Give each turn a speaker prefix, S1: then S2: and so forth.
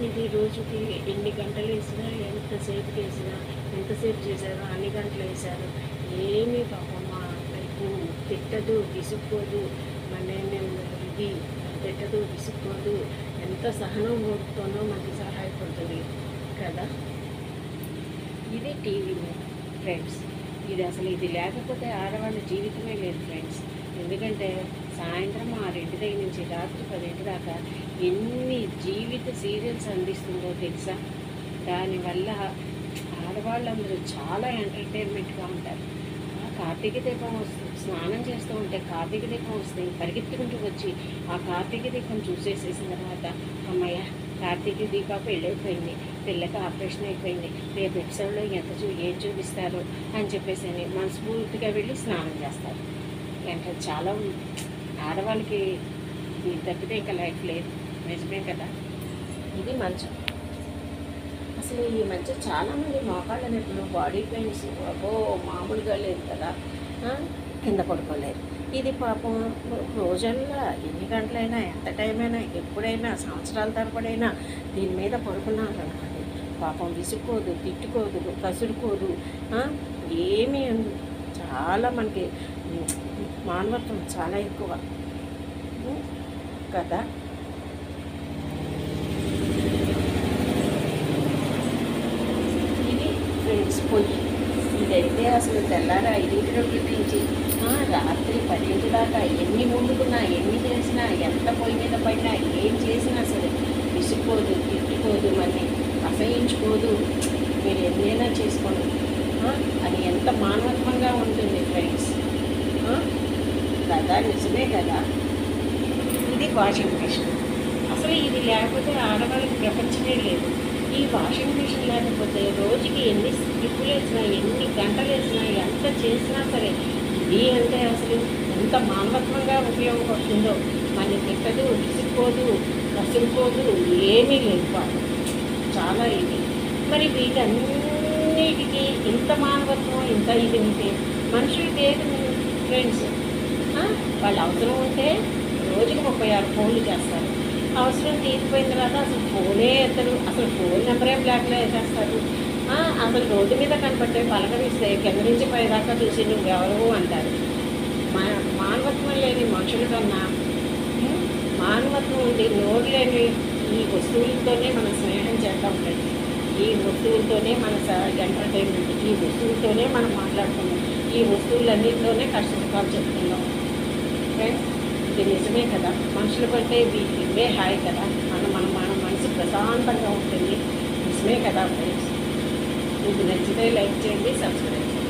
S1: ఇది రోజుకి ఎన్ని గంటలు వేసినా, ఎంతసేపు చేశారో అన్ని గంటలు వేశారు. ఏమీ పాపం మా వైపు తిట్టదు, విసుక్కోదు. మనేమి ఇది తిట్టదు, విసుక్కోదు. ఎంత సహనం ఓర్పుతోనో మనకి సహాయపడుతుంది కదా. ఇది టీవీ ఫ్రెండ్స్. ఇది లేకపోతే ఆడవాళ్ళ జీవితమే లేదు ఫ్రెండ్స్. ఎందుకంటే సాయంత్రం 6 దగ్గర నుంచి రాత్రి 10 దాకా ఎన్ని జీవిత సీరియల్స్ అందిస్తుందో తెలుసా. దానివల్ల ఆడవాళ్ళందరూ చాలా ఎంటర్టైన్మెంట్గా ఉంటారు. కార్తీక దీపం వస్తుంది, స్నానం చేస్తూ ఉంటే కార్తీక దీపం వస్తుంది, పరిగెత్తుకుంటూ వచ్చి ఆ కార్తీక దీపం చూసేసేసిన తర్వాత అమ్మయ్య కార్తీక దీప పెళ్ళైపోయింది, పిల్లకి ఆపరేషన్ అయిపోయింది, రేపు ఎపిసోడ్లో ఏం చూపిస్తారు అని చెప్పేసి అని మనస్ఫూర్తిగా వెళ్ళి స్నానం చేస్తారు. అంటే చాలా ఆడవాళ్ళకి ఇది తప్పితే ఇంకా లైఫ్ లేదు. నిజమే కదా. ఇది మంచం. అసలు ఈ మధ్య చాలామంది మోకాళ్ళ నొప్పులు, బాడీ పెయిన్స్ మామూలుగా లేదు కదా. కింద పడుకోలేదు. ఇది పాపం రోజుల్లో ఎన్ని గంటలైనా, ఎంత టైం అయినా, ఎప్పుడైనా, సంవత్సరాల తరబడైనా దీని మీద పడుకున్నారు అనుకోండి, పాపం విసుక్కోదు, తిట్టుకోదు, కసురుకోదు. ఏమీ చాలా మనకి మానవత్వం చాలా ఎక్కువ కదా. ఇది ఫ్రెండ్స్ పొయ్యి. ఇదైతే అసలు తెల్లారి 5 నుంచి రాత్రి 10 దాకా ఎన్ని వండుకున్నా, ఎన్ని చేసినా, ఎంత పొయ్యి మీద పడినా, ఏం చేసినా సరే విసుక్కోదు, తిట్టుకోదు, మరి అసహించుకోదు. మీరు ఎన్నైనా చేసుకోండి. అది ఎంత మానవత్వంగా ఉంటుంది ఫ్రెండ్స్ కదా. నిజమే కదా. ఇది వాషింగ్ మిషన్. అసలు ఇది లేకపోతే ఆడవాళ్ళకి ప్రపంచమే లేదు. ఈ వాషింగ్ మిషన్ లేకపోతే రోజుకి ఎన్ని స్ట్రిప్పులు వేసినా, ఎన్ని గంటలు వేసినా, ఎంత చేసినా సరే ఇది అంటే అసలు ఎంత మానవత్వంగా ఉపయోగపడుతుందో. మన తిట్టదు, విసుక్కోదు, కసురుకోదు, ఏమీ లేదు పాపం. చాలా ఇది. మరి వీటన్నిటికీ ఇంత మానవత్వం, ఇంత ఇది ఉంటే మనుషులకి ఏది ఫ్రెండ్స్. వాళ్ళు అవసరం ఉంటే రోజుకి 36 ఫోన్లు చేస్తారు. అవసరం తీరిపోయిన తర్వాత అసలు ఫోనే ఎత్తరు. అసలు ఫోన్ నెంబరే బ్లాక్లో వేసేస్తారు. అసలు రోడ్డు మీద కనపట్టే పలకరిస్తే కింద నుంచి పైదాకా చూసి నువ్వెవరు అంటారు. మానవత్వం లేని మనుషుల కన్నా మానవత్వం ఉండి నోరు లేని ఈ వస్తువులతోనే మనం స్నేహం చేద్దాం ఫ్రెండ్స్. ఈ వస్తువులతోనే మన ఎంటర్టైన్మెంట్, ఈ వస్తువులతోనే మనం మాట్లాడుతున్నాం, ఈ వస్తువులన్నింటిలోనే కష్టసుఖాలు చెప్తున్నాం ఫ్రెండ్స్. ఇది నిజమే కదా. మనుషుల కంటే ఇవే హాయ్ కదా. మన మనసు ప్రశాంతంగా ఉంటుంది. నిజమే కదా ఫ్రెండ్స్. మీకు నచ్చితే లైక్ చేయండి, సబ్స్క్రైబ్ చేయండి.